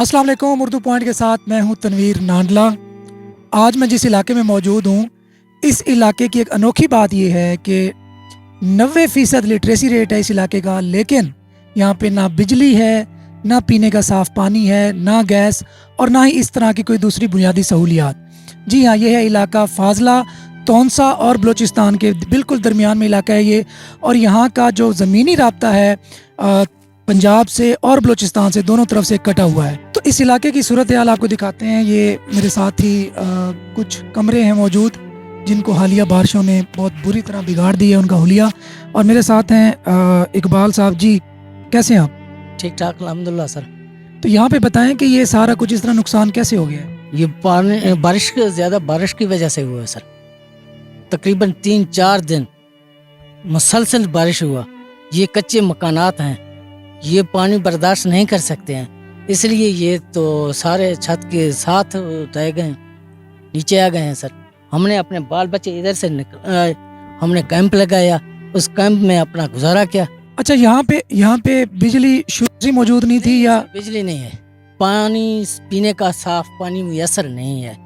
अस्सलाम वालेकुम। उर्दू पॉइंट के साथ मैं हूं तनवीर नांडला। आज मैं जिस इलाके में मौजूद हूं, इस इलाके की एक अनोखी बात यह है कि 90% लिटरेसी रेट है इस इलाके का, लेकिन यहाँ पे ना बिजली है, ना पीने का साफ़ पानी है, ना गैस और ना ही इस तरह की कोई दूसरी बुनियादी सहूलियात। जी हाँ, ये है इलाका फाजला, तौनसा और बलूचिस्तान के बिल्कुल दरमियान में इलाका है ये। और यहाँ का जो ज़मीनी राब्ता है पंजाब से और बलूचिस्तान से दोनों तरफ से कटा हुआ है। तो इस इलाके की सूरत हाल आपको दिखाते हैं। ये मेरे साथ ही कुछ कमरे हैं मौजूद जिनको हालिया बारिशों ने बहुत बुरी तरह बिगाड़ दी है उनका हुलिया। और मेरे साथ हैं इकबाल साहब। जी कैसे हैं आप? ठीक ठाक अल्हम्दुलिल्लाह सर। तो यहाँ पे बताएं कि ये सारा कुछ इस तरह नुकसान कैसे हो गया है? ये ज़्यादा बारिश की वजह से हुआ है सर। तकरीबन 3-4 दिन मुसलसल बारिश हुआ। ये कच्चे मकानात हैं, ये पानी बर्दाश्त नहीं कर सकते हैं, इसलिए ये तो सारे छत के साथ ढह गए, नीचे आ गए हैं सर। हमने अपने बाल बच्चे इधर से हमने कैंप लगाया, उस कैंप में अपना गुजारा किया। अच्छा, यहाँ पे बिजली शुरू से मौजूद नहीं थी या? बिजली नहीं है, पानी पीने का साफ पानी मुयसर नहीं है।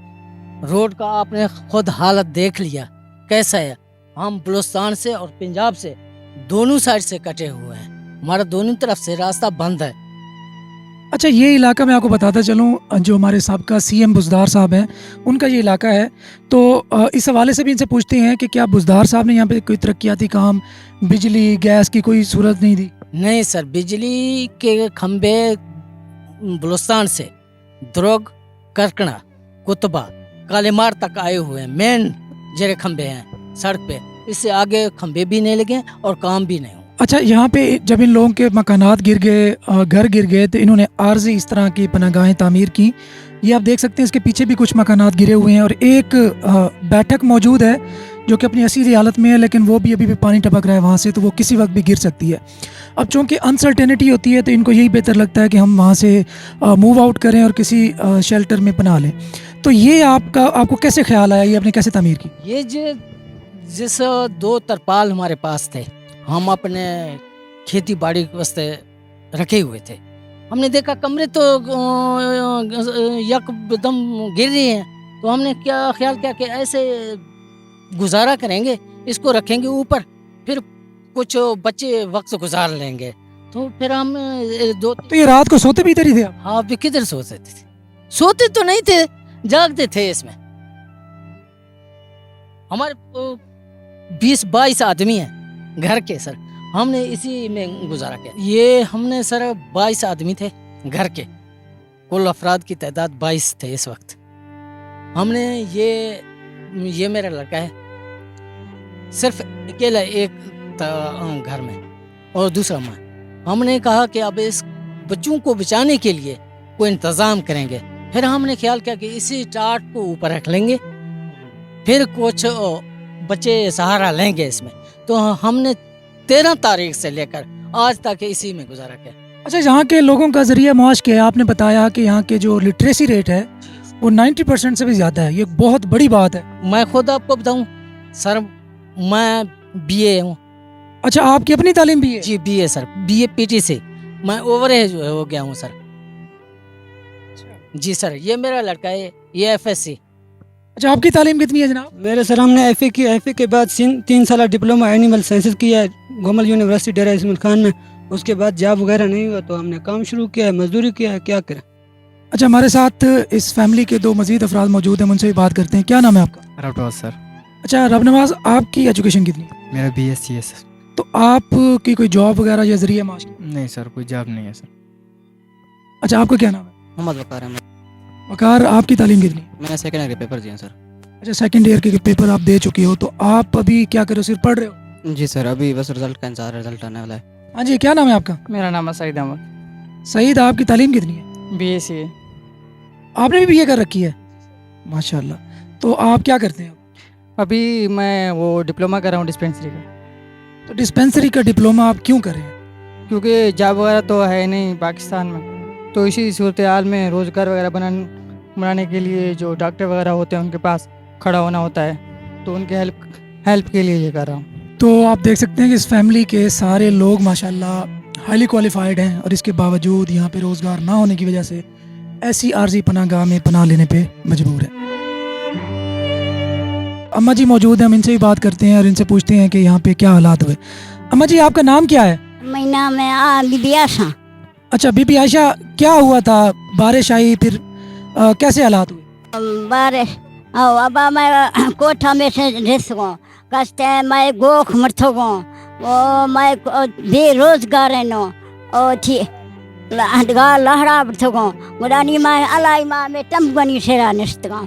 रोड का आपने खुद हालत देख लिया कैसा है। हम बलूचिस्तान से और पंजाब से दोनों साइड से कटे हुए हैं, हमारा दोनों तरफ से रास्ता बंद है। अच्छा, ये इलाका मैं आपको बताता चलूँ, जो हमारे साबका सीएम बुज़दार साहब हैं उनका ये इलाका है। तो इस हवाले से भी इनसे पूछते हैं कि क्या बुज़दार साहब ने यहाँ पे कोई तरक्याती काम, बिजली गैस की कोई सूरत नहीं दी? नहीं सर, बिजली के खंबे बलूचिस्तान से द्रोग, करकड़ा, कुतबा, कालेमार तक आए हुए हैं, मेन जरे खंबे हैं सड़क पे। इससे आगे खंबे भी नहीं लगे और काम भी नहीं हुआ। अच्छा, यहाँ पे जब इन लोगों के मकानात गिर गए, घर गिर गए, तो इन्होंने आर्जी इस तरह की पनाहगाहें तामीर की। ये आप देख सकते हैं, इसके पीछे भी कुछ मकानात गिरे हुए हैं और एक बैठक मौजूद है जो कि अपनी असीली हालत में है, लेकिन वो भी अभी भी पानी टपक रहा है वहाँ से, तो वो किसी वक्त भी गिर सकती है। अब चूँकि अनसर्टेनिटी होती है तो इनको यही बेहतर लगता है कि हम वहाँ से मूव आउट करें और किसी शेल्टर में बना लें। तो ये आपको कैसे ख्याल आया, ये आपने कैसे तामीर की? ये जिस 2 तरपाल हमारे पास थे, हम अपने खेती बाड़ी के वास्ते रखे हुए थे, हमने देखा कमरे तो एकदम गिर रही हैं, तो हमने क्या ख्याल किया कि ऐसे गुजारा करेंगे, इसको रखेंगे ऊपर, फिर कुछ बच्चे वक्त गुजार लेंगे। तो फिर हम तो ये रात को सोते भी इधर ही थे आप? हाँ, भी किधर सोते थे? सोते तो नहीं थे, जागते थे। इसमें हमारे 20-22 आदमी हैं घर के सर, हमने इसी में गुजारा किया। ये हमने सर 22 आदमी थे घर के, कुल अफराद की तादाद 22 थे इस वक्त। हमने ये मेरा लड़का है, सिर्फ अकेला एक घर में और दूसरा माँ। हमने कहा कि अब इस बच्चों को बचाने के लिए कोई इंतज़ाम करेंगे। फिर हमने ख्याल किया कि इसी टाट को ऊपर रख लेंगे, फिर कुछ बच्चे सहारा लेंगे इसमें। तो हमने 13 तारीख से लेकर आज तक इसी में गुजारा किया। अच्छा, यहाँ के लोगों का ज़रिया मुआश क्या है? आपने बताया कि यहाँ के जो लिटरेसी रेट है वो 90% से भी ज़्यादा है, ये बहुत बड़ी बात है। मैं खुद आपको बताऊं सर, मैं BA हूँ। अच्छा, आपकी अपनी तालीम भी है? जी BA सर, BA PT से मैं ओवर एज हो गया हूँ सर। जी सर, ये मेरा लड़का है, ये FSC। अच्छा, आपकी तालीम कितनी है जनाब? मेरे सर हमने FA की, FA के बाद 3 साल डिप्लोमा एनिमल साइंसेस किया है गोमल यूनिवर्सिटी डेरा इस्माइल खान में। उसके बाद जॉब वगैरह नहीं हुआ तो हमने काम शुरू किया है, मजदूरी किया है, क्या करें। अच्छा, हमारे साथ इस फैमिली के 2 मजीद अफराद मौजूद हैं, उनसे भी बात करते हैं। क्या नाम है आपका? रबनवाज सर। अच्छा रबनवाज, आपकी एजुकेशन कितनी है? मेरा BSc है सर। तो आपकी कोई जॉब वगैरह या जरिए माश? नहीं सर, कोई जॉब नहीं है सर। अच्छा, आपका क्या नाम है? मोहम्मद वकार अहमद। वकार, आपकी तालीम कितनी? मैंने सेकेंड ईयर के पेपर दिए हैं सर। अच्छा, सेकंड ईयर के पेपर आप दे चुके हो, तो आप अभी क्या कर रहे हो, सिर्फ पढ़ रहे हो? जी सर, अभी बस रिजल्ट का इंतजार, रिजल्ट आने वाला है। हाँ जी, क्या नाम है आपका? मेरा नाम है सईद अहमद। सईद, आपकी तालीम कितनी है? BSc। आपने भी BA कर रखी है, माशाल्लाह। तो आप क्या करते हैं? अभी मैं वो डिप्लोमा कर रहा हूँ डिस्पेंसरी का। तो डिस्पेंसरी का डिप्लोमा आप क्यों कर रहे हैं? क्योंकि जॉब वगैरह तो है नहीं पाकिस्तान में, तो इसी सूरत हाल में रोज़गार वगैरह बनाने के लिए जो डॉक्टर वगैरह होते हैं उनके पास खड़ा होना होता है, तो उनके हेल्प के लिए ये कर रहा हूँ। तो आप देख सकते हैं कि इस फैमिली के सारे लोग माशाल्लाह हाईली क्वालिफाइड हैं, और इसके बावजूद यहाँ पे रोज़गार ना होने की वजह से ऐसी आर्जी पनाहगाह में पनाह लेने पे मजबूर है। अम्मा जी मौजूद हैं, हम इनसे भी बात करते हैं और इनसे पूछते हैं कि यहाँ पे क्या हालात हुए। अम्मा जी आपका नाम क्या है? मेरा नाम है बीबी आशा। अच्छा बीबी आयशा, क्या हुआ था? बारिश आई फिर कैसे हालात हुए? बारिश अब मैं कोठा में से रिस गो कस्ते मैं गोख मरथो गो ओ मैं बेरोजगार है नो ओ थी गा लहरा बरथो गो मुरानी मैं अलाई माँ में तम बनी शेरा निश्त गो।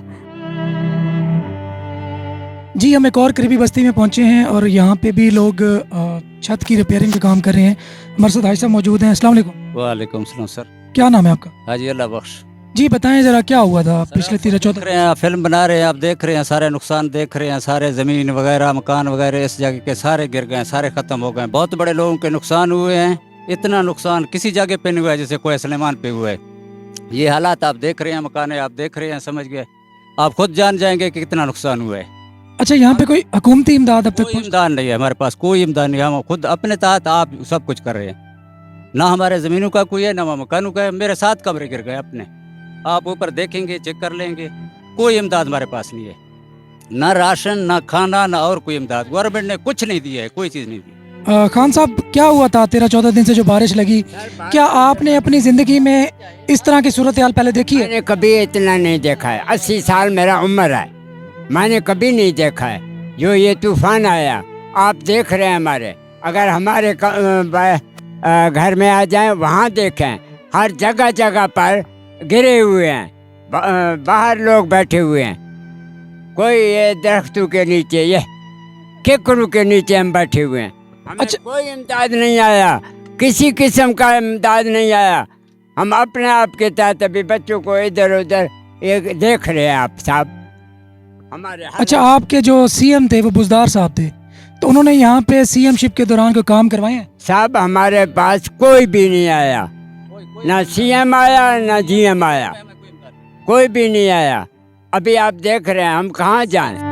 जी हम एक और करीबी बस्ती में पहुंचे हैं और यहाँ पे भी लोग छत की रिपेयरिंग का काम कर रहे हैं। हमारे साथ भाई साहब मौजूद हैं। अस्सलाम वालेकुम। वालेकुम सलाम सर। क्या नाम है आपका? हाजी अल्लाह बख्श। जी बताएं ज़रा क्या हुआ था पिछले 13-14 देख रहे हैं, फिल्म बना रहे हैं, आप देख रहे हैं सारे नुकसान देख रहे हैं, सारे ज़मीन वगैरह मकान वगैरह इस जगह के सारे गिर गए, सारे ख़त्म हो गए। बहुत बड़े लोगों के नुकसान हुए हैं। इतना नुकसान किसी जगह पे नहीं हुआ है जैसे कोई सलेमान पे हुआ है। ये हालात आप देख रहे हैं, मकान आप देख रहे हैं, समझ गए, आप खुद जान जाएंगे कि कितना नुकसान हुआ है। अच्छा यहाँ पे कोई हुकूमती इमदाद अब तक कोई इमदाद नहीं है हमारे पास, कोई इमदाद नहीं। हम खुद अपने तहत आप सब कुछ कर रहे हैं। ना हमारे ज़मीनों का कोई है ना मकानों का है। मेरे 7 कमरे गिर गए अपने, आप ऊपर देखेंगे चेक कर लेंगे। कोई इमदाद हमारे पास नहीं है, ना राशन ना खाना ना और कोई इमदाद। गवर्नमेंट ने कुछ नहीं दिया है, कोई चीज़ नहीं दी। खान साहब क्या हुआ था 13-14 दिन से जो बारिश लगी, क्या आपने अपनी ज़िंदगी में इस तरह की सूरत हाल पहले देखी है? मैंने कभी इतना नहीं देखा है। 80 साल मेरा उम्र है, मैंने कभी नहीं देखा है। जो ये तूफान आया आप देख रहे हैं हमारे, अगर हमारे घर में आ जाएं वहाँ देखें, हर जगह जगह पर गिरे हुए हैं, बाहर लोग बैठे हुए हैं। कोई ये दरख्तों के नीचे, ये केकरू के नीचे हम बैठे हुए हैं। हमें कोई इमदाद नहीं आया, किसी किस्म का इमदाद नहीं आया। हम अपने आप के तहत अभी बच्चों को इधर उधर एक देख रहे हैं आप साहब हमारे। अच्छा आपके जो सीएम थे वो बुजदार साहब थे, तो उन्होंने यहाँ पे सीएम शिप के दौरान कोई काम करवाए हैं? साहब हमारे पास कोई भी नहीं आया, ना सीएम आया ना जीएम आया, कोई भी नहीं आया। अभी आप देख रहे हैं, हम कहाँ जाएं?